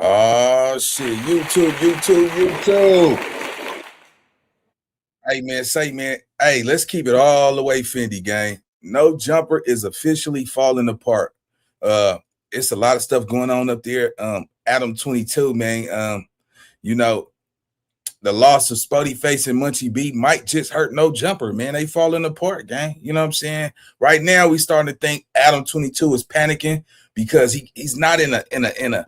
Oh shit, YouTube. Hey man, hey, let's keep it all the way Fendi, gang. No Jumper is officially falling apart. It's a lot of stuff going on up there. Adam22, man. You know, the loss of Spoetyface and Munchie B might just hurt No Jumper, man. They falling apart, gang. You know what I'm saying? Right now, we starting to think Adam22 is panicking because he's not in a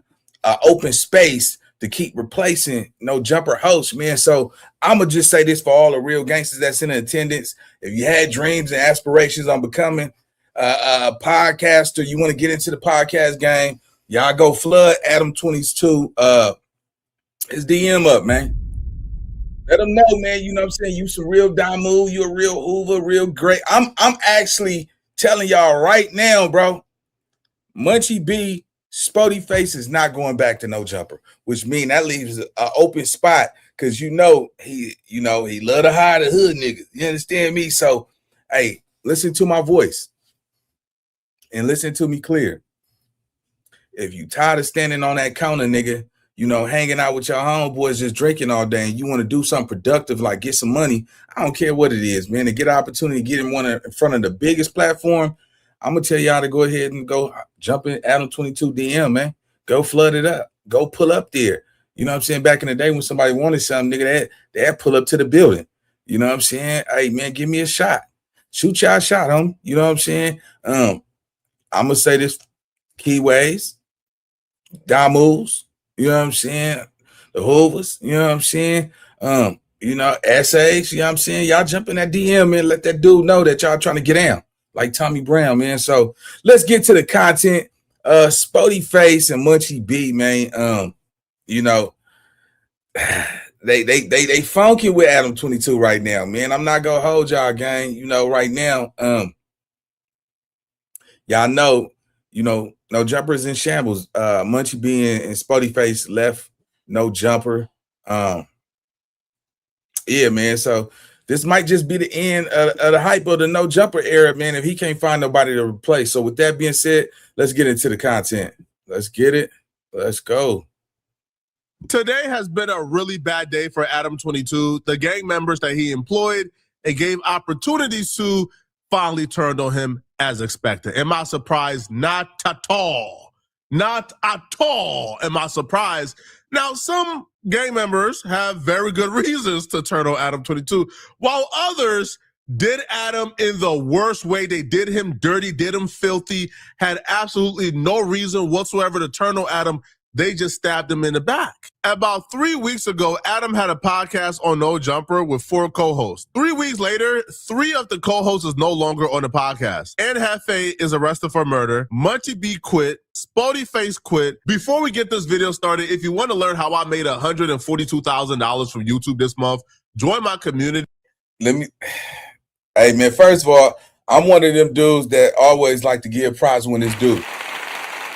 open space to keep replacing No Jumper host, man. So I'm gonna just say this for all the real gangsters that's in attendance. If you had dreams and aspirations on becoming a podcaster, you want to get into the podcast game, y'all go flood Adam22 his DM up, man. Let them know, man. You know what I'm saying? You some real Damu, you a real Hoover, real great. I'm actually telling y'all right now, bro. Munchie B, Spoetyface is not going back to No Jumper, which means that leaves an open spot because he love to hide the hood niggas. You understand me? So, hey, listen to my voice and listen to me clear. If you tired of standing on that counter, nigga, hanging out with your homeboys just drinking all day and you want to do something productive like get some money, I don't care what it is, man, to get an opportunity to get in front of the biggest platform, I'm going to tell y'all to go ahead and go jump in Adam22 DM, man. Go flood it up. Go pull up there. You know what I'm saying? Back in the day when somebody wanted something, nigga, they'd pull up to the building. You know what I'm saying? Hey, man, give me a shot. Shoot y'all a shot, homie. You know what I'm saying? I'm going to say this keyways, Damus, you know what I'm saying? The Hoovers, you know what I'm saying? Essays, you know what I'm saying? Y'all jump in that DM and let that dude know that y'all trying to get down, like Tommy Brown, man. So let's get to the content. Spoetyface and Munchie B, man. They funky with Adam22 right now, man. I'm not gonna hold y'all, gang. Right now, y'all know, No Jumper is in shambles. Munchie B and Spoetyface left No Jumper. Yeah, man. So this might just be the end of the hype of the No Jumper era, man, if he can't find nobody to replace. So with that being said, let's get into the content. Let's get it. Let's go. Today has been a really bad day for Adam22. The gang members that he employed and gave opportunities to finally turned on him as expected. Am I surprised? Not at all. Not at all am I surprised. Now, some gang members have very good reasons to turn on Adam22, while others did Adam in the worst way. They did him dirty, did him filthy, had absolutely no reason whatsoever to turn on Adam. They just stabbed him in the back. About 3 weeks ago, Adam had a podcast on No Jumper with 4 co-hosts. 3 weeks later, 3 of the co-hosts is no longer on the podcast. And Hefe is arrested for murder. Munchie B quit. Spoetyface quit. Before we get this video started, if you want to learn how I made $142,000 from YouTube this month, join my community. Hey, man, first of all, I'm one of them dudes that always like to give props when it's due.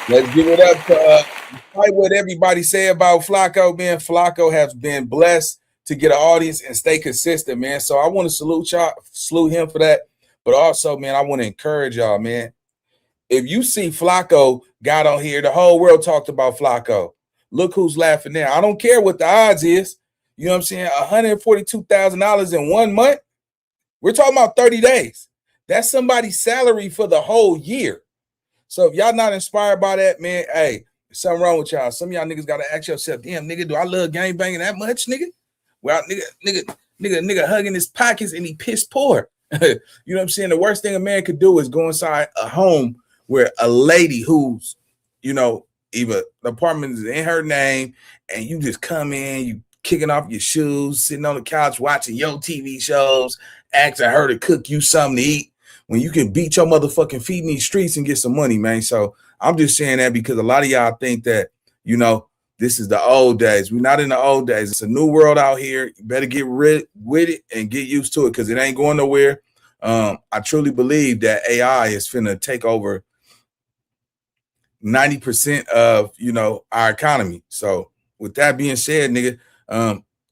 Let's give it up to despite what everybody say about Flacco, man. Flacco has been blessed to get an audience and stay consistent, man. So I want to salute him for that. But also, man, I want to encourage y'all, man. If you see Flacco got on here, the whole world talked about Flacco. Look who's laughing now. I don't care what the odds is. You know what I'm saying? $142,000 in 1 month. We're talking about 30 days. That's somebody's salary for the whole year. So if y'all not inspired by that, man, hey, there's something wrong with y'all. Some of y'all niggas got to ask yourself, damn, nigga, do I love gang banging that much, nigga? Well, nigga hugging his pockets and he piss poor. You know what I'm saying? The worst thing a man could do is go inside a home where a lady who's, either the apartment is in her name and you just come in, you kicking off your shoes, sitting on the couch watching your TV shows, asking her to cook you something to eat, when you can beat your motherfucking feet in these streets and get some money, man. So I'm just saying that because a lot of y'all think that, this is the old days. We're not in the old days. It's a new world out here. You better get rid with it and get used to it because it ain't going nowhere. I truly believe that AI is finna take over 90% of, our economy. So with that being said, nigga,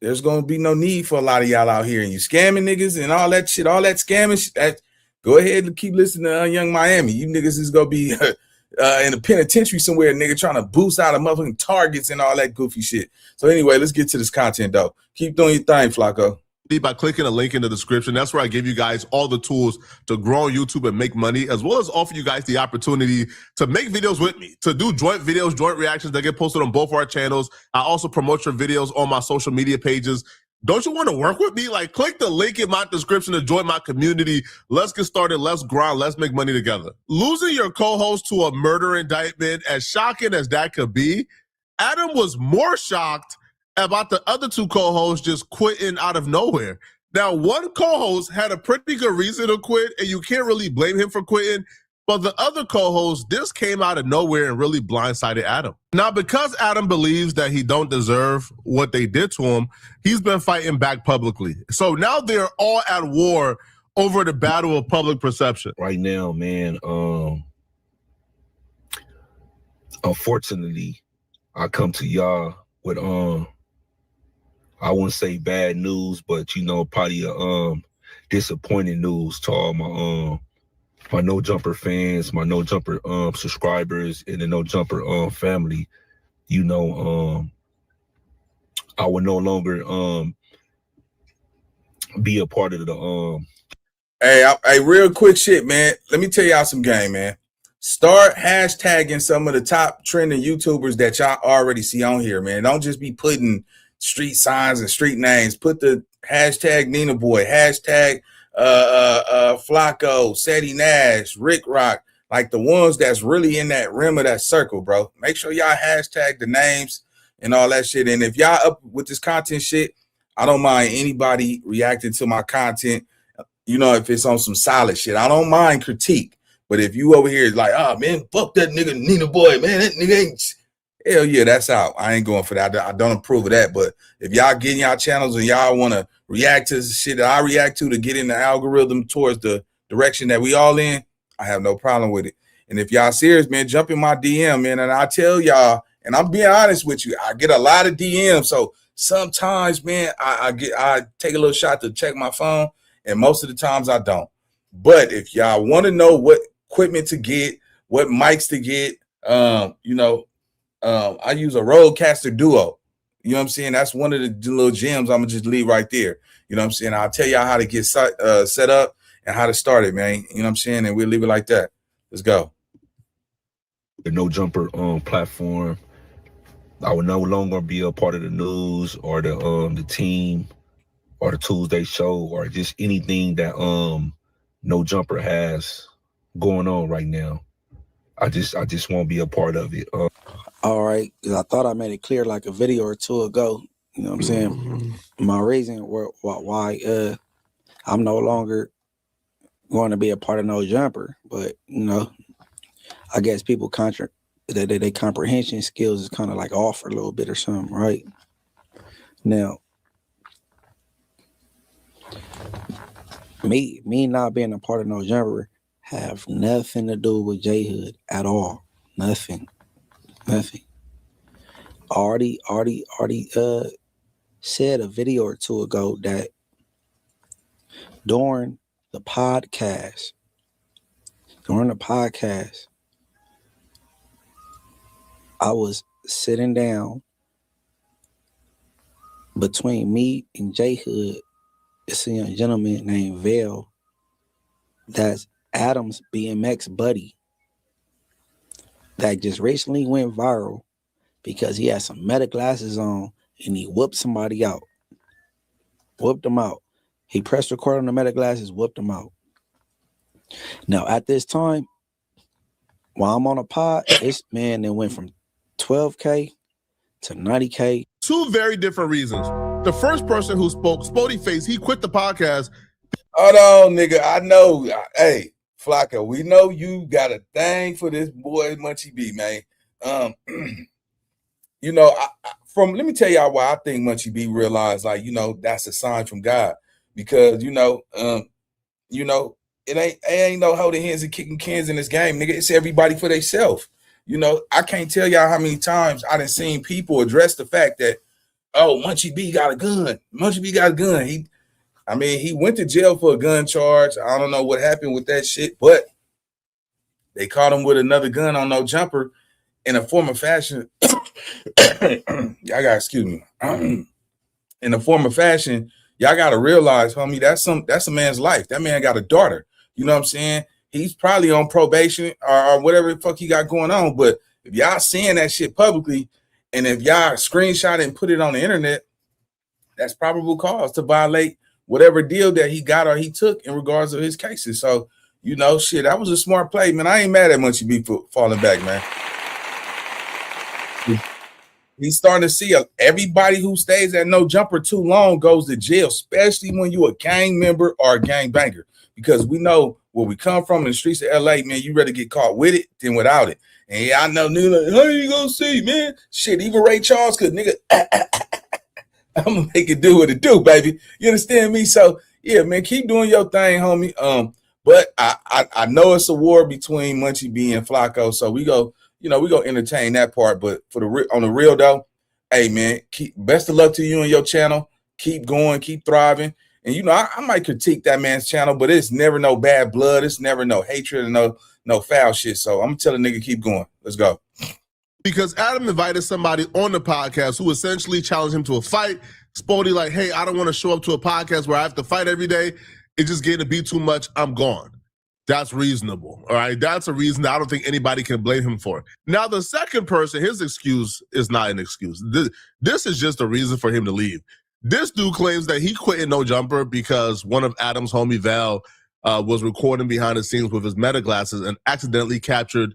there's going to be no need for a lot of y'all out here and you scamming niggas and all that shit, all that scamming shit. Go ahead and keep listening to Young Miami. You niggas is gonna be in a penitentiary somewhere, nigga, trying to boost out of motherfucking targets and all that goofy shit. So anyway, let's get to this content though. Keep doing your thing, Flacco. By clicking a link in the description. That's where I give you guys all the tools to grow on YouTube and make money, as well as offer you guys the opportunity to make videos with me, to do joint videos, joint reactions that get posted on both our channels. I also promote your videos on my social media pages. Don't you want to work with me? Like, click the link in my description to join my community. Let's get started. Let's grind. Let's make money together. Losing your co-host to a murder indictment, as shocking as that could be, Adam was more shocked about the other two co-hosts just quitting out of nowhere. Now, one co-host had a pretty good reason to quit, and you can't really blame him for quitting. But the other co-host, this came out of nowhere and really blindsided Adam. Now, because Adam believes that he don't deserve what they did to him, he's been fighting back publicly. So now they're all at war over the battle of public perception. Right now, man, unfortunately, I come to y'all with I wouldn't say bad news, but you know, probably disappointing news to all my No Jumper fans, my No Jumper subscribers, and the No Jumper family. You know, I will no longer be a part of the Hey, real quick shit, man. Let me tell y'all some game, man. Start hashtagging some of the top trending YouTubers that y'all already see on here, man. Don't just be putting street signs and street names. Put the hashtag Nina Boy, hashtag Flacco, Seti Nash, Rick Rock, like the ones that's really in that rim of that circle, bro. Make sure y'all hashtag the names and all that shit. And if y'all up with this content shit, I don't mind anybody reacting to my content. You know, if it's on some solid shit, I don't mind critique. But if you over here like, oh man, fuck that nigga Nina Boy, man, that nigga ain't. Hell yeah, that's out. I ain't going for that. I don't approve of that. But if y'all get in y'all channels and y'all want to react to the shit that I react to get in the algorithm towards the direction that we all in, I have no problem with it. And if y'all serious, man, jump in my DM, man. And I tell y'all, and I'm being honest with you, I get a lot of DMs. So sometimes, man, I take a little shot to check my phone, and most of the times I don't. But if y'all want to know what equipment to get, what mics to get, you know, I use a Rodecaster Duo. You know what I'm saying? That's one of the little gems I'm going to just leave right there. You know what I'm saying? I'll tell y'all how to get set up and how to start it, man. You know what I'm saying? And we'll leave it like that. Let's go. The No Jumper platform. I will no longer be a part of the news or the team or the Tuesday show or just anything that No Jumper has going on right now. I just won't be a part of it. All right, because I thought I made it clear like a video or two ago. You know what I'm saying? My reason why I'm no longer going to be a part of No Jumper, but you know, I guess people their comprehension skills is kind of like off a little bit or something, right? Now, me not being a part of No Jumper have nothing to do with J-Hood at all. Nothing. Already said a video or two ago that during the podcast, I was sitting down between me and J-Hood. It's a young gentleman named Vale that's Adam's BMX buddy that just recently went viral because he had some meta glasses on and he whooped somebody out. Whooped him out. He pressed record on the meta glasses, whooped him out. Now, at this time, while I'm on a pod, this man then went from 12K to 90K. Two very different reasons. The first person who spoke, Spoetyface, he quit the podcast. Hold on, nigga. I know. Hey, Flacco, we know you got a thing for this boy Munchie B, man. You know, let me tell y'all why I think Munchie B realized, like, you know, that's a sign from God, because you know, it ain't no holding hands and kicking cans in this game, nigga. It's everybody for themselves. You know, I can't tell y'all how many times I done seen people address the fact that, oh, Munchie B got a gun. Munchie B got a gun. He went to jail for a gun charge. I don't know what happened with that shit, but They caught him with another gun on No Jumper in a form of fashion. Y'all got excuse me. In a form of fashion, y'all got to realize, homie, that's a man's life. That man got a daughter. You know what I'm saying? He's probably on probation or whatever the fuck he got going on. But if y'all seeing that shit publicly, and if y'all screenshot it and put it on the internet, that's probable cause to violate whatever deal that he got or he took in regards to his cases. So, you know, shit, that was a smart play, man. I ain't mad at Munchie B for falling back, man. He's starting to see everybody who stays at No Jumper too long goes to jail, especially when you a gang member or a gang banger. Because we know where we come from in the streets of LA, man, you rather get caught with it than without it. And yeah, I know, nigga, how you gonna see, man? Shit, even Ray Charles could, nigga, I'm gonna make it do what it do, baby. You understand me? So yeah, man, keep doing your thing, homie. But I know it's a war between Munchie B and Flacco, so we go entertain that part. But on the real though, hey man, best of luck to you and your channel. Keep going, keep thriving. And you know, I might critique that man's channel, but it's never no bad blood. It's never no hatred and no foul shit. So I'm gonna tell a nigga keep going. Let's go. Because Adam invited somebody on the podcast who essentially challenged him to a fight. Spotty like, hey, I don't want to show up to a podcast where I have to fight every day. It's just getting to be too much. I'm gone. That's reasonable, all right? That's a reason that I don't think anybody can blame him for. Now, the second person, his excuse is not an excuse. This is just a reason for him to leave. This dude claims that he quit in No Jumper because one of Adam's homie, Val, was recording behind the scenes with his meta glasses and accidentally captured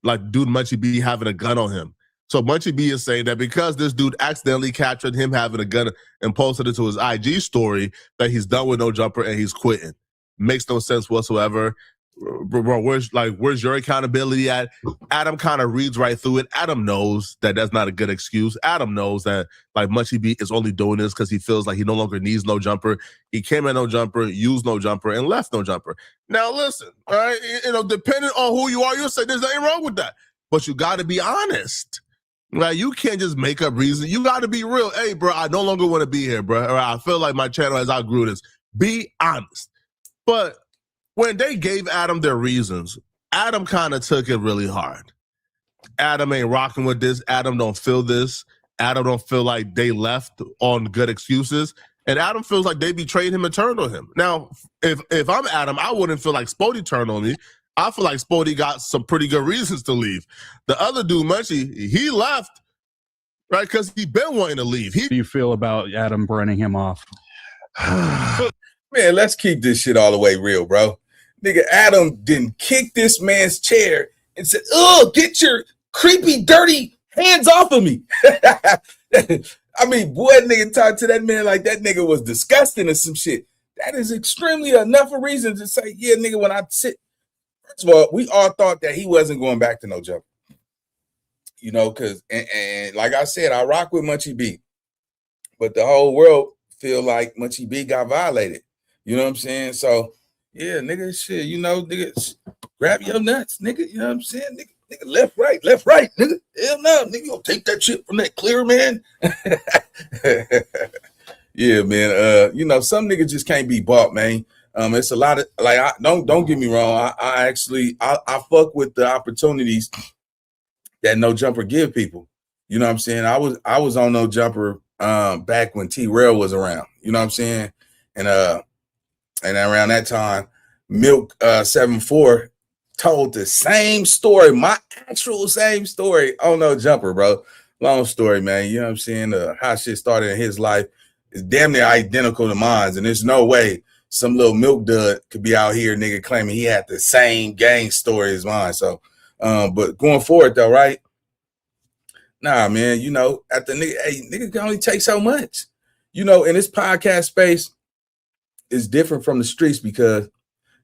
like dude Munchie B having a gun on him. So Munchie B is saying that because this dude accidentally captured him having a gun and posted it to his IG story, that he's done with No Jumper and he's quitting. Makes no sense whatsoever. Bro, where's your accountability at? Adam kind of reads right through it. Adam knows that that's not a good excuse. Adam knows that like Munchie B is only doing this because he feels like he no longer needs No Jumper. He came at No Jumper, used No Jumper, and left No Jumper. Now listen, all right, you know, depending on who you are, you'll say there's nothing wrong with that. But you got to be honest. Right? You can't just make up reasons. You got to be real. Hey, bro, I no longer want to be here, bro. Or I feel like my channel has outgrew this. Be honest. But when they gave Adam their reasons, Adam kind of took it really hard. Adam ain't rocking with this. Adam don't feel this. Adam don't feel like they left on good excuses. And Adam feels like they betrayed him and turned on him. Now, if I'm Adam, I wouldn't feel like Spoety turned on me. I feel like Spoety got some pretty good reasons to leave. The other dude, Munchie, he left, right? Because he been wanting to leave. How do you feel about Adam burning him off? Man, let's keep this shit all the way real, bro. Nigga, Adam didn't kick this man's chair and said, "Oh, get your creepy, dirty hands off of me." I mean, boy, nigga talked to that man like that nigga was disgusting or some shit. That is extremely enough a reason to say, yeah, nigga, when I sit. First of all, we all thought that he wasn't going back to No Jumper. You know, because, and like I said, I rock with Munchie B. But the whole world feel like Munchie B got violated. You know what I'm saying? So, yeah, nigga, shit, you know, nigga, grab your nuts, nigga. You know what I'm saying? Nigga, left, right, nigga. Hell no, nigga, you gonna take that shit from that clear, man? Yeah, man. You know, some niggas just can't be bought, man. It's a lot of like. Don't get me wrong. I actually fuck with the opportunities that No Jumper give people. You know what I'm saying? I was on No Jumper back when T-Rail was around. You know what I'm saying? And around that time, Milk 74 told the same story, my actual same story on No Jumper, bro. Long story, man. You know what I'm saying? How shit started in his life is damn near identical to mine, and there's no way some little milk dud could be out here, nigga, claiming he had the same gang story as mine. So, but going forward though, right? Nah, man, you know, at the nigga can only take so much. You know, in this podcast space is different from the streets because,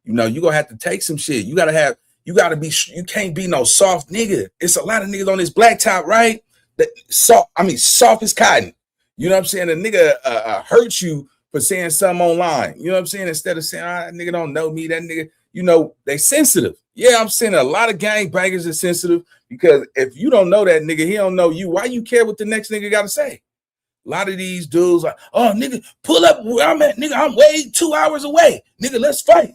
you know, you're gonna have to take some shit. You can't be no soft nigga. It's a lot of niggas on this black top, right? That soft as cotton. You know what I'm saying? A nigga hurt you for saying something online. You know what I'm saying? Instead of saying, that nigga don't know me, that nigga, you know, they sensitive. Yeah, I'm saying a lot of gangbangers are sensitive because if you don't know that nigga, he don't know you. Why you care what the next nigga got to say? A lot of these dudes like, oh, nigga, pull up where I'm at. Nigga, I'm way 2 hours away. Nigga, let's fight.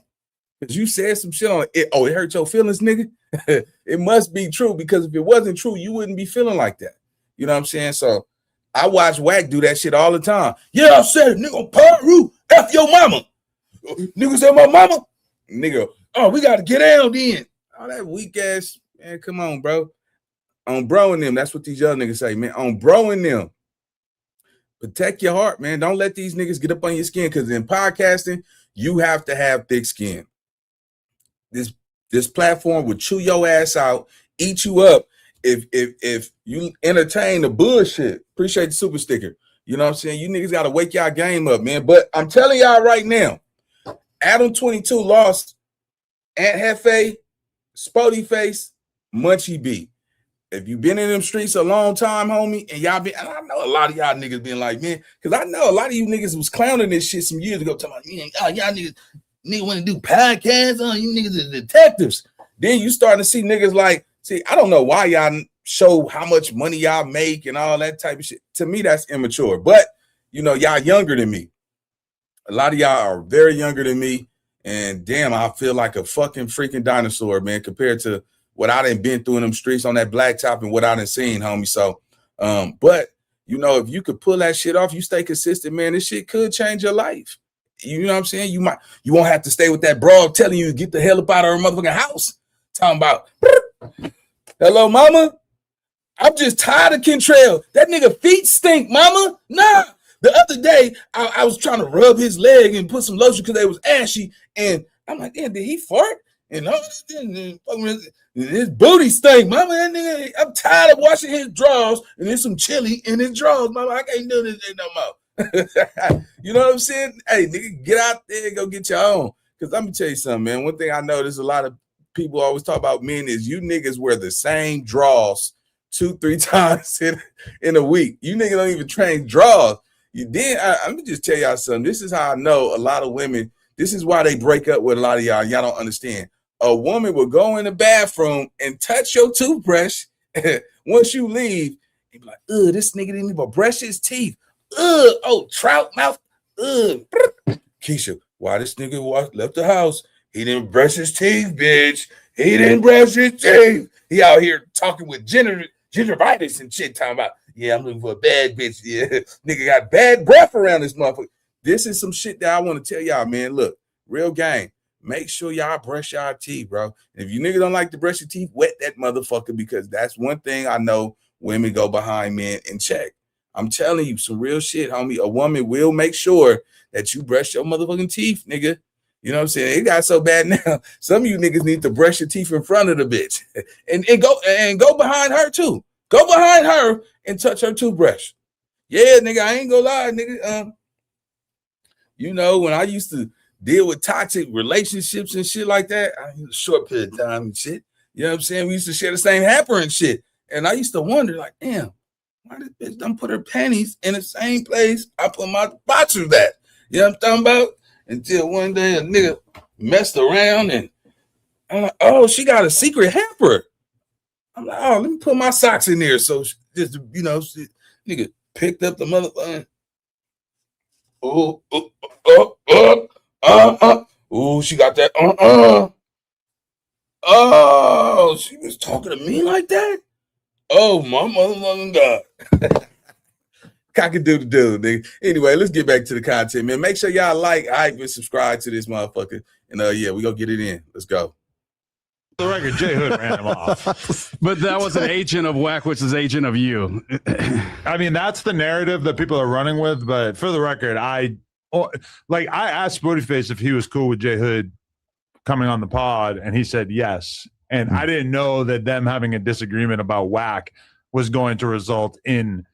Because you said some shit on it. Oh, it hurt your feelings, nigga. It must be true, because if it wasn't true, you wouldn't be feeling like that. You know what I'm saying? So I watch Wack do that shit all the time. Yeah, I said it, nigga, Paru, F your mama. Nigga said my mama. Nigga, oh, we got to get out then. All that weak ass, man, come on, bro. On bro and them, that's what these young niggas say, man. On bro and them. Protect your heart, man. Don't let these niggas get up on your skin, because in podcasting, you have to have thick skin. This platform will chew your ass out, eat you up if you entertain the bullshit. Appreciate the super sticker. You know what I'm saying? You niggas got to wake y'all game up, man. But I'm telling y'all right now, Adam22 lost Aunt Hefe, Spoetyface, Munchie B. If you've been in them streets a long time, homie, and y'all been, and I know a lot of y'all niggas been like, man, because I know a lot of you niggas was clowning this shit some years ago, talking about, y'all niggas want to do podcasts, you niggas are detectives. Then you starting to see niggas like, see, I don't know why y'all show how much money y'all make and all that type of shit. To me, that's immature. But, you know, y'all younger than me. A lot of y'all are very younger than me. And damn, I feel like a fucking freaking dinosaur, man, compared to what I done been through in them streets on that blacktop and what I done seen, homie. So, but, you know, if you could pull that shit off, you stay consistent, man, this shit could change your life. You know what I'm saying? You won't have to stay with that broad telling you to get the hell up out of her motherfucking house. Talking about, hello, mama. I'm just tired of Kentrell. That nigga feet stink, mama. Nah. The other day, I was trying to rub his leg and put some lotion because they was ashy. And I'm like, damn, did he fart? And his booty stink, mama. That nigga, I'm tired of washing his drawers. And there's some chili in his drawers, mama. I can't do this no more. You know what I'm saying? Hey, nigga, get out there and go get your own. Because let me tell you something, man. One thing I know, there's a lot of people always talk about men is you niggas wear the same drawers 2-3 times in a week. You niggas don't even train drawers. Let me just tell y'all something. This is how I know a lot of women, this is why they break up with a lot of y'all. Y'all don't understand. A woman will go in the bathroom and touch your toothbrush once you leave. And be like, ugh, this nigga didn't even brush his teeth. Ugh, oh, trout mouth. Ugh. Keisha, why this nigga left the house? He didn't brush his teeth, bitch. He didn't brush his teeth. He out here talking with gingivitis and shit, talking about, yeah, I'm looking for a bad bitch. Yeah, nigga got bad breath around this motherfucker. This is some shit that I want to tell y'all, man. Look, real game. Make sure y'all brush y'all teeth, bro. And if you nigga don't like to brush your teeth, wet that motherfucker, because that's one thing I know women go behind men and check. I'm telling you some real shit, homie. A woman will make sure that you brush your motherfucking teeth, nigga. You know what I'm saying? It got so bad now. Some of you niggas need to brush your teeth in front of the bitch and go behind her too. Go behind her and touch her toothbrush. Yeah, nigga, I ain't gonna lie, nigga. You know, when I used to deal with toxic relationships and shit like that, a short period of time and shit. You know what I'm saying? We used to share the same hamper and shit. And I used to wonder, like, damn, why this bitch don't put her panties in the same place I put my boxers at? You know what I'm talking about? Until one day a nigga messed around and I'm like, oh, she got a secret hamper. I'm like, oh, let me put my socks in there. So just, you know, nigga picked up the motherfucker. Oh, she got that. Oh, she was talking to me like that? Oh, my motherfucking God. Cock-a-doodle-doo, nigga. Anyway, let's get back to the content, man. Make sure y'all like, hype, and subscribe to this motherfucker. And yeah, we gonna get it in. Let's go. The record, J Hood ran him off. But that was an agent of Wack, which is agent of you. I mean, that's the narrative that people are running with. But for the record, I asked Spoetyface if he was cool with J Hood coming on the pod, and he said yes. And I didn't know that them having a disagreement about Wack was going to result in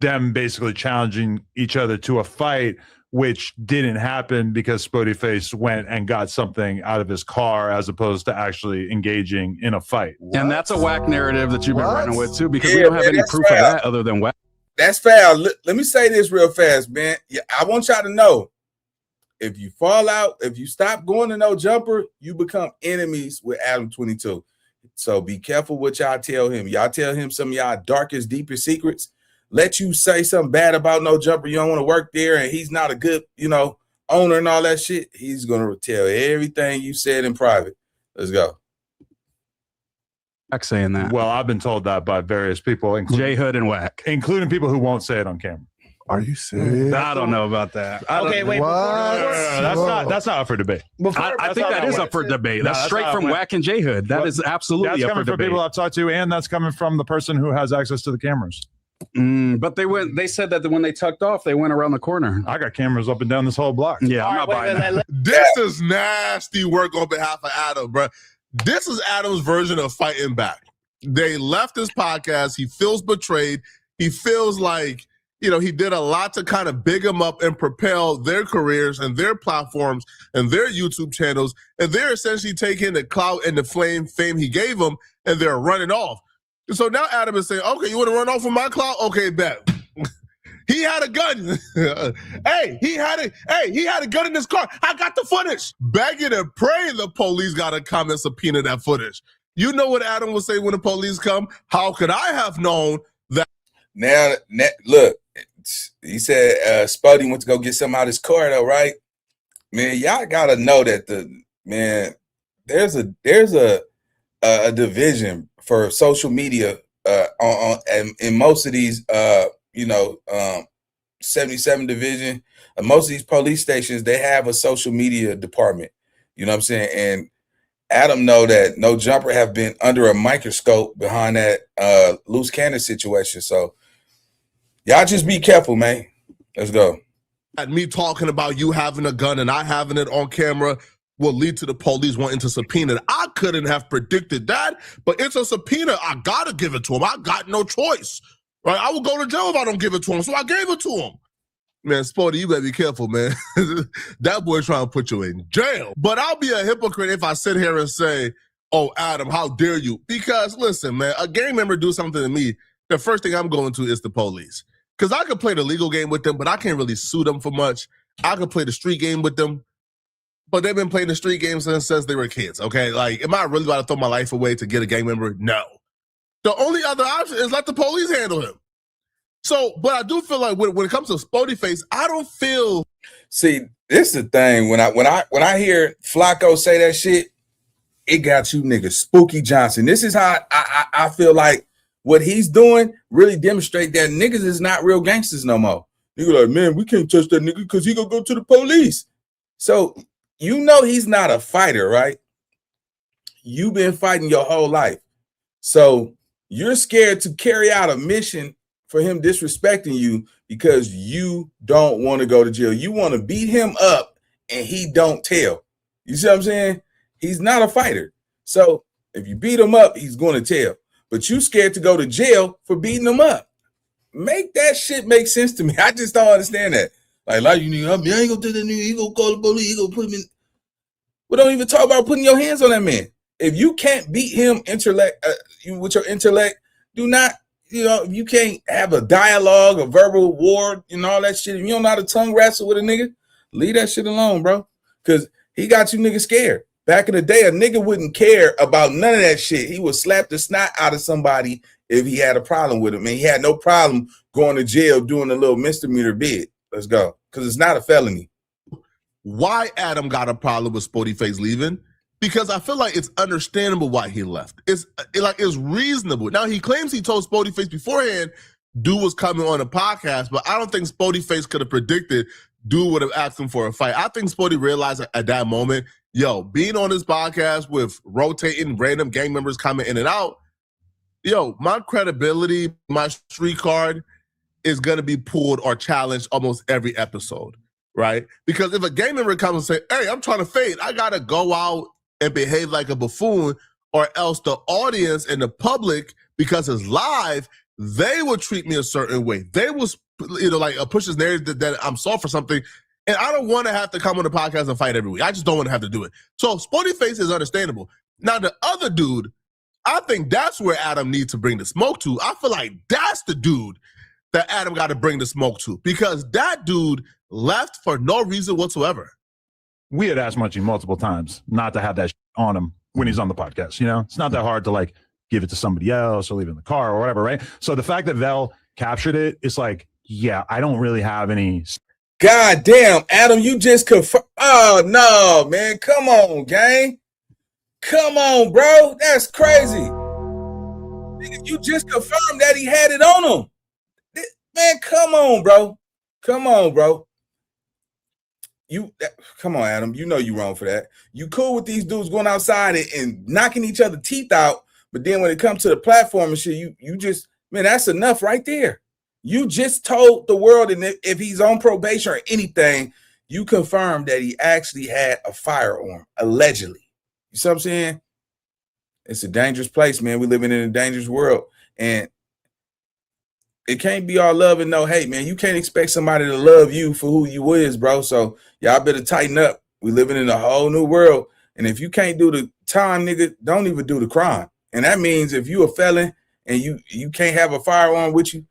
them basically challenging each other to a fight, which didn't happen because Spoetyface went and got something out of his car as opposed to actually engaging in a fight. What? And that's a Wack narrative that you've been running with too, because we don't have any proof of that other than Wack. That's foul. Let me say this real fast, man. Yeah, I want y'all to know, if you fall out, if you stop going to no jumper, you become enemies with Adam22. So be careful what y'all tell him. Y'all tell him some of y'all darkest, deepest secrets. Let you say something bad about no jumper. You don't want to work there, and he's not a good, you know, owner and all that shit, he's going to tell everything you said in private. Let's go. Wack saying that. Well, I've been told that by various people, J Hood and Wack, including people who won't say it on camera. Are you serious? I don't know about that. Okay, wait. That's not up for debate. I think that is up for debate. That's straight from Wack and J Hood. That is absolutely that's up for coming from debate. people I've talked to, and that's coming from the person who has access to the cameras. But they said that when they tucked off, they went around the corner. I got cameras up and down this whole block. Yeah, I'm not buying that. This is nasty work on behalf of Adam, bro. This is Adam's version of fighting back. They left his podcast. He feels betrayed. He feels like, he did a lot to kind of big them up and propel their careers and their platforms and their YouTube channels. And they're essentially taking the clout and the fame he gave them, and they're running off. And so now Adam is saying, okay, you want to run off with my clout? Okay, bet. He had a gun. He had a gun in his car. I got the footage. Begging and praying the police got to come and subpoena that footage. You know what Adam would say when the police come? How could I have known that? Now look, he said Spuddy went to go get something out of his car though, right? Man, y'all gotta know that there's a division for social media in most of these 77 division, most of these police stations, they have a social media department. You know what I'm saying? And Adam know that No Jumper have been under a microscope behind that loose cannon situation. So y'all just be careful, man. Let's go. At me talking about you having a gun and I having it on camera will lead to the police wanting to subpoena it. I couldn't have predicted that, but it's a subpoena. I gotta give it to him. I got no choice. Right? I will go to jail if I don't give it to him. So I gave it to him. Man, Spoety, you better be careful, man. That boy's trying to put you in jail. But I'll be a hypocrite if I sit here and say, oh, Adam, how dare you? Because listen, man, a gang member do something to me, the first thing I'm going to is the police. Because I could play the legal game with them, but I can't really sue them for much. I could play the street game with them, but they've been playing the street game since they were kids, okay? Like, am I really about to throw my life away to get a gang member? No. The only other option is let the police handle him. So, but I do feel like when it comes to Spoetyface, I don't feel. See, this is the thing. When I hear Flacco say that shit, it got you niggas Spooky Johnson. This is how I feel like what he's doing really demonstrate that niggas is not real gangsters no more. You're like, man, we can't touch that nigga because he gonna go to the police. So you know he's not a fighter, right? You've been fighting your whole life. So you're scared to carry out a mission for him disrespecting you because you don't want to go to jail. You want to beat him up and he don't tell. You see what I'm saying? He's not a fighter. So if you beat him up, he's going to tell. But you scared to go to jail for beating him up. Make that shit make sense to me. I just don't understand that. Like you need, I ain't gonna do that nigga. He gonna call the police. He gonna put him in. We don't even talk about putting your hands on that man. If you can't beat him with your intellect, do not. If you can't have a dialogue, a verbal war, and all that shit, if you don't know how to tongue wrestle with a nigga, leave that shit alone, bro. Because he got you niggas scared. Back in the day, a nigga wouldn't care about none of that shit. He would slap the snot out of somebody if he had a problem with him. And he had no problem going to jail doing a little misdemeanor bid. Let's go. Because it's not a felony. Why Adam got a problem with Spoetyface leaving? Because I feel like it's understandable why he left. It's reasonable. Now, he claims he told Spoetyface beforehand dude was coming on a podcast, but I don't think Spoetyface could have predicted dude would have asked him for a fight. I think Spoety realized at that moment, being on this podcast with rotating random gang members coming in and out, my credibility, my street card is going to be pulled or challenged almost every episode, right? Because if a gang member comes and say, hey, I'm trying to fade, I got to go out and behave like a buffoon, or else the audience and the public, because it's live, they will treat me a certain way. They will, push this narrative that I'm soft for something. And I don't want to have to come on the podcast and fight every week. I just don't want to have to do it. So Spoetyface is understandable. Now, the other dude, I think that's where Adam needs to bring the smoke to. I feel like that's the dude that Adam got to bring the smoke to, because that dude left for no reason whatsoever. We had asked Munchie multiple times not to have that on him when he's on the podcast. It's not that hard to give it to somebody else or leave it in the car or whatever, right? So the fact that Vel captured it, it's like, yeah, I don't really have any God damn, Adam, you just confirmed. Oh, no, man. Come on, gang. Come on, bro. That's crazy. You just confirmed that he had it on him. Man, come on, bro. Come on, bro. Come on, Adam. You know you wrong for that. You cool with these dudes going outside and knocking each other teeth out, but then when it comes to the platform and shit, you just, man, that's enough right there. You just told the world, and if he's on probation or anything, you confirmed that he actually had a firearm, allegedly. You see what I'm saying? It's a dangerous place, man. We're living in a dangerous world, and it can't be all love and no hate, man. You can't expect somebody to love you for who you is, bro. So y'all better tighten up. We living in a whole new world. And if you can't do the time, nigga, don't even do the crime. And that means if you a felon and you can't have a firearm with you,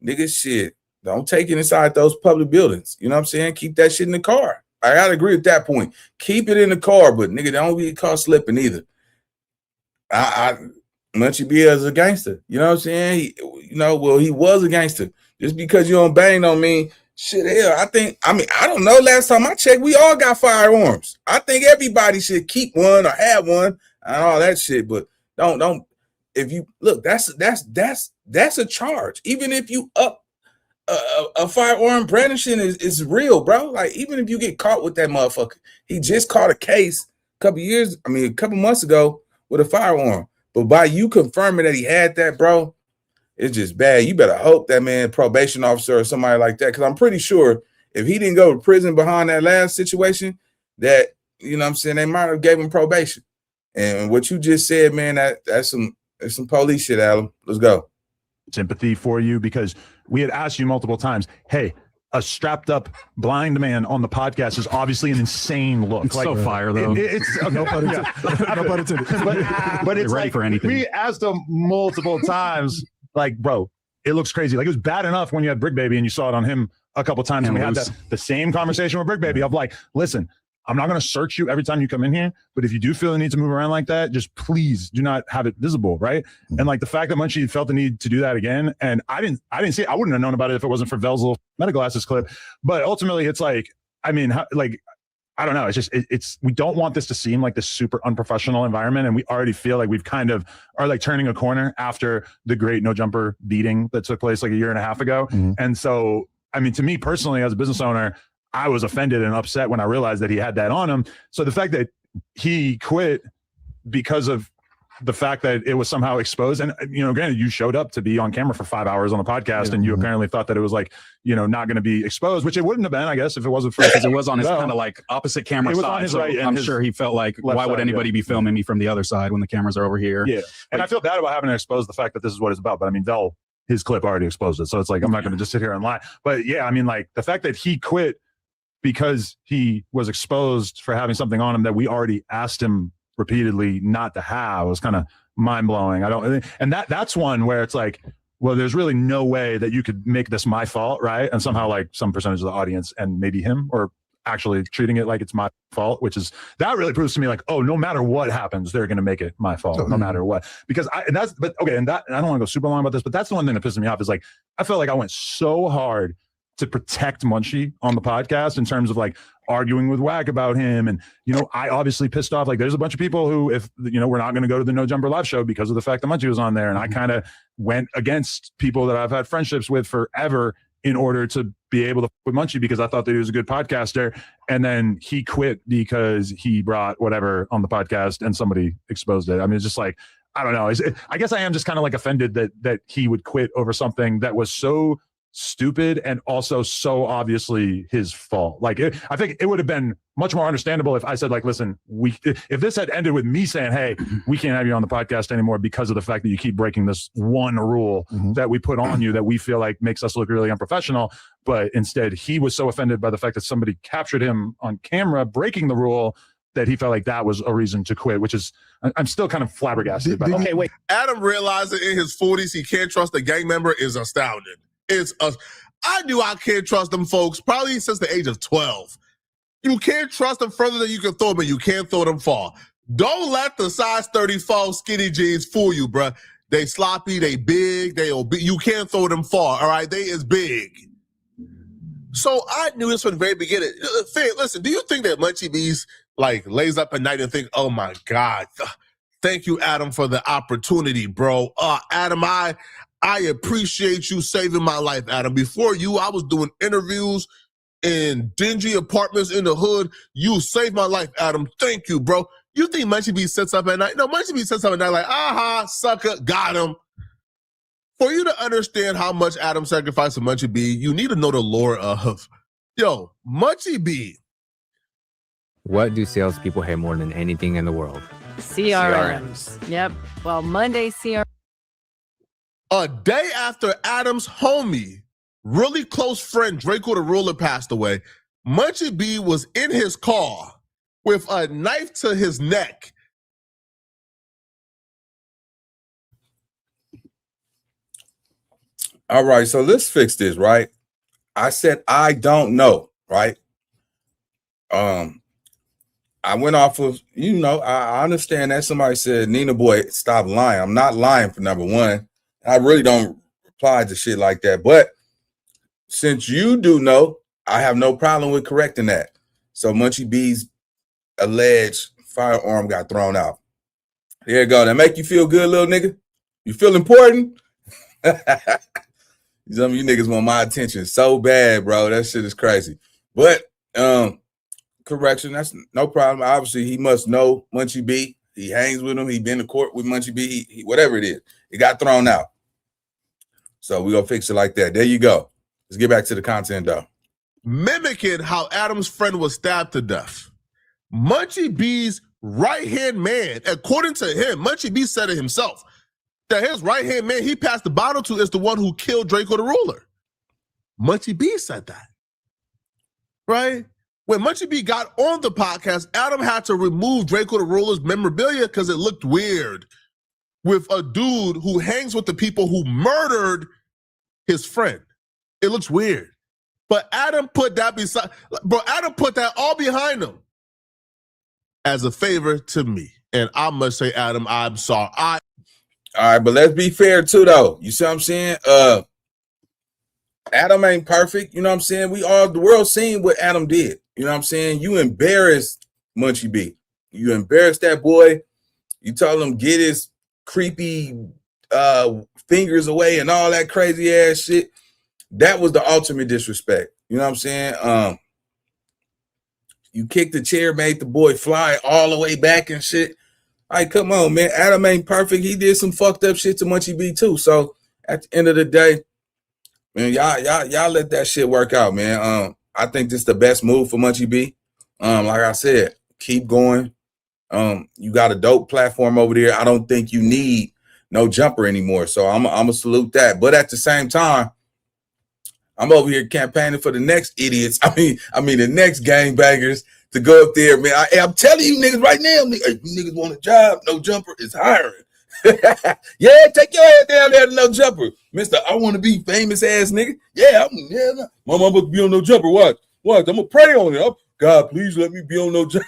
nigga, shit, don't take it inside those public buildings. You know what I'm saying? Keep that shit in the car. I gotta agree with that point. Keep it in the car, but nigga, don't be caught slipping either. Munchie B is a gangster. You know what I'm saying? He was a gangster. Just because you don't bang don't mean shit. Hell, I don't know. Last time I checked, we all got firearms. I think everybody should keep one or have one and all that shit. But don't. If you look, that's a charge. Even if you up a firearm brandishing is real, bro. Like even if you get caught with that motherfucker, he just caught a case a couple months ago with a firearm. But by you confirming that he had that, bro, it's just bad. You better hope that man, probation officer or somebody like that, because I'm pretty sure if he didn't go to prison behind that last situation, that, you know what I'm saying, they might have gave him probation. And what you just said, man, that's some police shit, Adam. Let's go. Sympathy for you, because we had asked you multiple times, hey, a strapped up blind man on the podcast is obviously an insane look. It's like, so fire though. It's no pun intended. But it's ready like, for anything. We asked him multiple times, like, bro, it looks crazy. Like it was bad enough when you had Brick Baby and you saw it on him a couple times, and we had the same conversation with Brick Baby of like, listen, I'm not going to search you every time you come in here, but if you do feel the need to move around like that, just please do not have it visible, right? And like the fact that Munchie felt the need to do that again, and I didn't see it. I wouldn't have known about it if it wasn't for Vel's little medical glasses clip. But ultimately, it's like, I mean, I don't know. It's just we don't want this to seem like this super unprofessional environment, and we already feel like we've kind of are like turning a corner after the great no jumper beating that took place like a year and a half ago. And so, I mean, to me personally, as a business owner, I was offended and upset when I realized that he had that on him. So the fact that he quit because of the fact that it was somehow exposed, and granted, you showed up to be on camera for 5 hours on the podcast, and you apparently thought that it was like, not going to be exposed, which it wouldn't have been, I guess, if it wasn't for because it was on his kind of like opposite camera side. On his right, I'm sure he felt like, why would anybody be filming me from the other side when the cameras are over here? Yeah, and I feel bad about having to expose the fact that this is what it's about. But I mean, his clip already exposed it, so it's like I'm not going to just sit here and lie. But yeah, I mean, like the fact that he quit because he was exposed for having something on him that we already asked him repeatedly not to have was kind of mind-blowing. And that's one where it's like, well, there's really no way that you could make this my fault, right? And somehow like some percentage of the audience and maybe him or actually treating it like it's my fault, which is, that really proves to me like, oh, no matter what happens, they're going to make it my fault, no matter what. Because I don't want to go super long about this, but that's the one thing that pisses me off is like, I felt like I went so hard to protect Munchie on the podcast in terms of like arguing with Wack about him. And, I obviously pissed off, like there's a bunch of people who, if, we're not going to go to the No Jumper live show because of the fact that Munchie was on there. And I kind of went against people that I've had friendships with forever in order to be able to with Munchie because I thought that he was a good podcaster. And then he quit because he brought whatever on the podcast and somebody exposed it. I mean, it's just like, I don't know. I guess I am just kind of like offended that he would quit over something that was so stupid and also so obviously his fault. Like I think it would have been much more understandable if I said like, listen, if this had ended with me saying, hey, we can't have you on the podcast anymore because of the fact that you keep breaking this one rule that we put on you that we feel like makes us look really unprofessional. But instead he was so offended by the fact that somebody captured him on camera breaking the rule that he felt like that was a reason to quit, which is, I'm still kind of flabbergasted by that. Okay, wait. Adam realizing in his 40s he can't trust a gang member is astounding. I knew I can't trust them folks probably since the age of 12. You can't trust them further than you can throw them, and you can't throw them far. Don't let the size 34 skinny jeans fool you, bruh. They sloppy, they big, they obese. You can't throw them far, all right? They is big. So I knew this from the very beginning. Listen, do you think that Munchie B's like lays up at night and think, oh my God, thank you, Adam, for the opportunity, bro. Adam, I appreciate you saving my life, Adam. Before you, I was doing interviews in dingy apartments in the hood. You saved my life, Adam. Thank you, bro. You think Munchie B sits up at night? No, Munchie B sits up at night like, aha, sucker, got him. For you to understand how much Adam sacrificed to Munchie B, you need to know the lore of, Munchie B. What do salespeople hate more than anything in the world? CRMs. Yep. Well, Monday CRM. A day after Adam's homie, really close friend Draco the Ruler passed away, Munchie B was in his car with a knife to his neck. All right, so let's fix this, right? I said I don't know, right? I went off of, I understand that somebody said, Nina boy, stop lying. I'm not lying, for number one. I really don't reply to shit like that. But since you do know, I have no problem with correcting that. So Munchie B's alleged firearm got thrown out. Here you go. That make you feel good, little nigga? You feel important? Some of you niggas want my attention so bad, bro. That shit is crazy. But correction, that's no problem. Obviously, he must know Munchie B. He hangs with him. He been to court with Munchie B. He whatever it is, it got thrown out. So we gonna fix it like that. There you go. Let's get back to the content, though. Mimicking how Adam's friend was stabbed to death. Munchie B's right-hand man, according to him, Munchie B said it himself, that his right-hand man he passed the bottle to is the one who killed Draco the Ruler. Munchie B said that, right? When Munchie B got on the podcast, Adam had to remove Draco the Ruler's memorabilia because it looked weird with a dude who hangs with the people who murdered his friend. It looks weird. But Adam put that Adam put that all behind him as a favor to me. And I must say, Adam, I'm sorry. All right, but let's be fair too, though. You see what I'm saying? Adam ain't perfect. You know what I'm saying? The world seen what Adam did. You know what I'm saying? You embarrassed Munchie B. You embarrassed that boy. You told him get his creepy fingers away and all that crazy ass shit. That was the ultimate disrespect. You know what I'm saying? You kicked the chair, made the boy fly all the way back and shit. All right, come on, man. Adam ain't perfect. He did some fucked up shit to Munchie B too. So at the end of the day, man, y'all let that shit work out, man. I think this is the best move for Munchie B. Like I said, keep going. You got a dope platform over there. I don't think you need no jumper anymore. So I'm gonna salute that. But at the same time, I'm over here campaigning for the next idiots. I mean the next gangbangers to go up there, man. I'm telling you niggas right now, you niggas want a job, no jumper is hiring. Yeah, take your head down there to no jumper. Mr. I want to be famous ass nigga. Yeah, my mama be on no jumper. Watch. I'm gonna pray on it. God, please let me be on no jumper.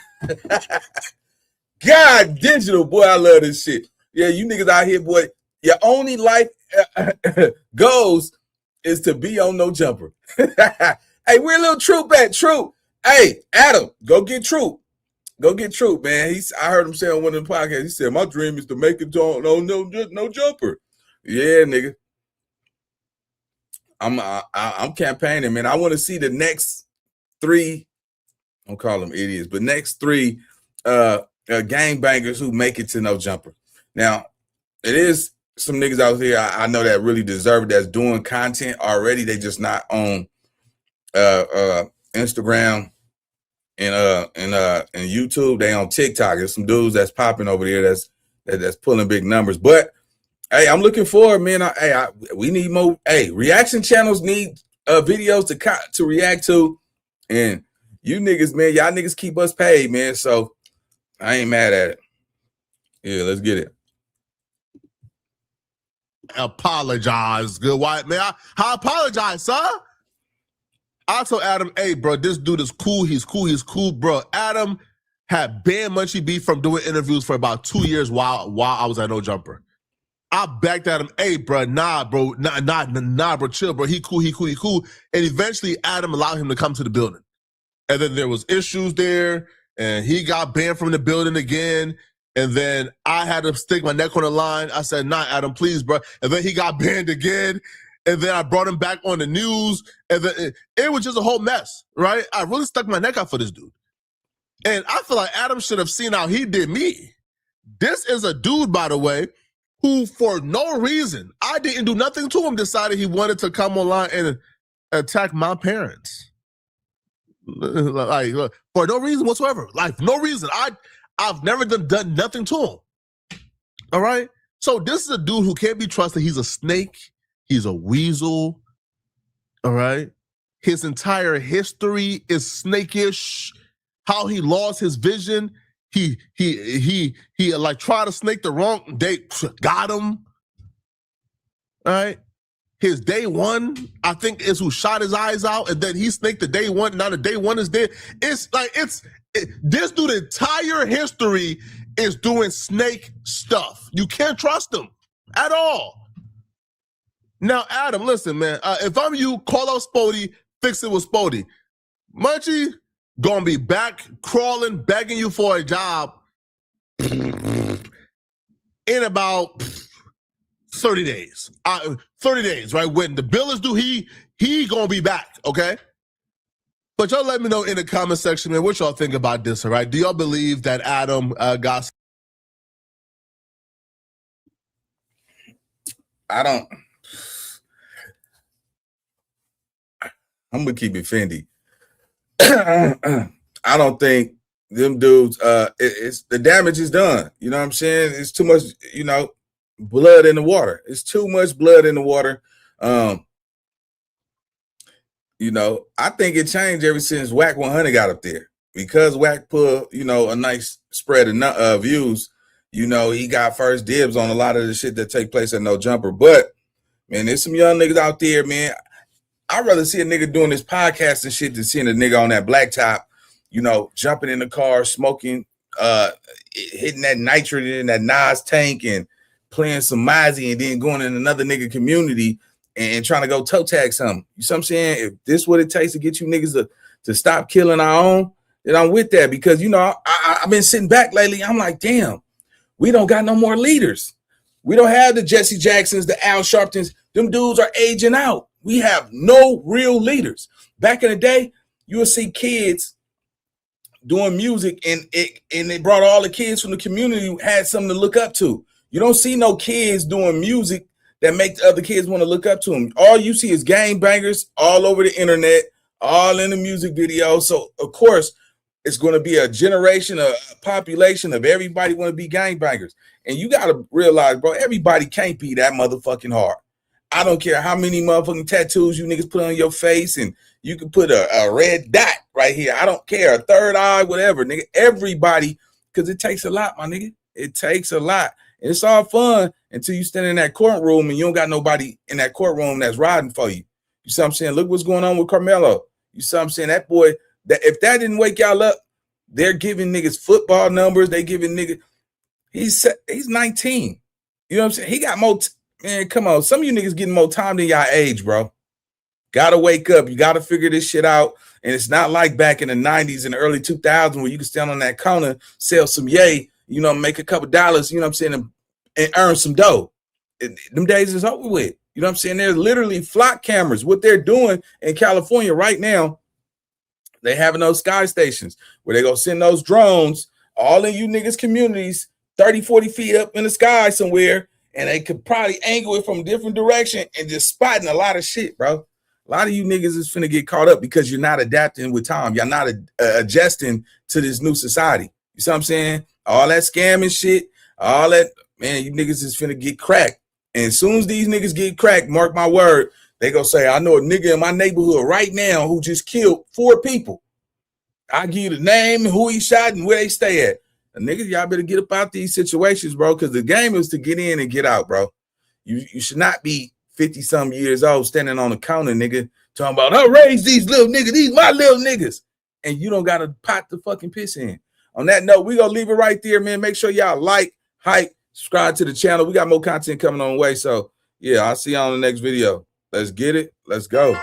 God, digital, boy, I love this shit. Yeah, you niggas out here, boy. Your only life goals is to be on no jumper. Hey, we're a little Troop at Troop. Hey, Adam, go get Troop. Go get Troop, man. I heard him say on one of the podcasts, he said, my dream is to make it on no jumper. Yeah, nigga. I'm campaigning, man. I want to see the next 3, I don't call them idiots, but next 3 gangbangers who make it to no jumper. Now, it is some niggas out here I know that really deserve it, that's doing content already. They just not on Instagram and YouTube. They on TikTok. There's some dudes that's popping over there that's pulling big numbers. But hey, I'm looking forward, man. We need more. Hey, reaction channels need videos to react to, and you niggas, man, y'all niggas keep us paid, man. So I ain't mad at it. Yeah, let's get it. Apologize, good white man. I apologize, sir. I told Adam, hey, bro, this dude is cool. He's cool, bro. Adam had banned Munchie B from doing interviews for about 2 years while I was at No Jumper. I backed at him. Hey, bro, nah, bro, chill, bro. He cool. And eventually, Adam allowed him to come to the building. And then there was issues there, and he got banned from the building again. And then I had to stick my neck on the line. I said, nah, Adam, please, bro. And then he got banned again. And then I brought him back on the news. And then it was just a whole mess, right? I really stuck my neck out for this dude. And I feel like Adam should have seen how he did me. This is a dude, by the way, who for no reason, I didn't do nothing to him, decided he wanted to come online and attack my parents. Like, look, for no reason whatsoever. Like, no reason. I've never done nothing to him. All right? So this is a dude who can't be trusted. He's a snake. He's a weasel. All right? His entire history is snakish. How he lost his vision. He like tried to snake the wrong day. Got him. All right? His day one, I think, is who shot his eyes out, and then he snaked the day one. Now the day one is dead. It's like this dude entire history is doing snake stuff. You can't trust him at all. Now, Adam, listen, man. If I'm you, call out Spoety, fix it with Spoety. Munchie gonna be back crawling, begging you for a job in about 30 days. 30 days, right? When the bill is due, he gonna be back, okay? But y'all let me know in the comment section, man, what y'all think about this, all right? Do y'all believe that Adam got... I'm gonna keep it Fendi. I don't think them dudes, it's the damage is done. You know what I'm saying? It's too much, blood in the water. It's too much blood in the water. I think it changed ever since Whack 100 got up there. Because Whack put, a nice spread of views, he got first dibs on a lot of the shit that take place at No Jumper. But, man, there's some young niggas out there, man. I'd rather see a nigga doing this podcast and shit than seeing a nigga on that blacktop, jumping in the car, smoking, hitting that nitrogen in that Nas tank and playing some Mozzie and then going in another nigga community and trying to go toe tag something. You see what I'm saying? If this what it takes to get you niggas to stop killing our own, then I'm with that because, I've been sitting back lately. I'm like, damn, we don't got no more leaders. We don't have the Jesse Jacksons, the Al Sharptons. Them dudes are aging out. We have no real leaders. Back in the day, you would see kids doing music and they brought all the kids from the community who had something to look up to. You don't see no kids doing music that make the other kids want to look up to them. All you see is gangbangers all over the internet, all in the music video. So, of course, it's going to be a generation, a population of everybody want to be gangbangers. And you got to realize, bro, everybody can't be that motherfucking hard. I don't care how many motherfucking tattoos you niggas put on your face, and you can put a red dot right here. I don't care, a third eye, whatever, nigga. Everybody, because it takes a lot, my nigga. It takes a lot. And it's all fun until you stand in that courtroom and you don't got nobody in that courtroom that's riding for you. You see what I'm saying? Look what's going on with Carmelo. You see what I'm saying? That boy, if that didn't wake y'all up, they're giving niggas football numbers. They giving niggas, he's 19. You know what I'm saying? He got more... Man, come on. Some of you niggas getting more time than y'all age, bro. Gotta wake up. You gotta figure this shit out. And it's not like back in the 90s and the early 2000s where you could stand on that corner, sell some yay, make a couple dollars, you know what I'm saying, and earn some dough. Them days is over with. You know what I'm saying? There's literally flock cameras. What they're doing in California right now, they having those sky stations where they go send those drones all in you niggas communities 30, 40 feet up in the sky somewhere. And they could probably angle it from a different direction and just spotting a lot of shit, bro. A lot of you niggas is finna get caught up because you're not adapting with time. You're not adjusting to this new society. You see what I'm saying? All that scamming shit, all that, man, you niggas is finna get cracked. And as soon as these niggas get cracked, mark my word, they gonna say, I know a nigga in my neighborhood right now who just killed 4 people. I'll give you the name and who he shot and where they stay at. Niggas, y'all better get up out these situations, bro, because the game is to get in and get out, bro. You should not be 50-some years old standing on the counter, nigga, talking about, I raised these little niggas, these my little niggas, and you don't got to pot the fucking piss in. On that note, we going to leave it right there, man. Make sure y'all like, hype, Subscribe to the channel. We got more content coming on the way. So yeah, I'll see you on the next video. Let's get it. Let's go.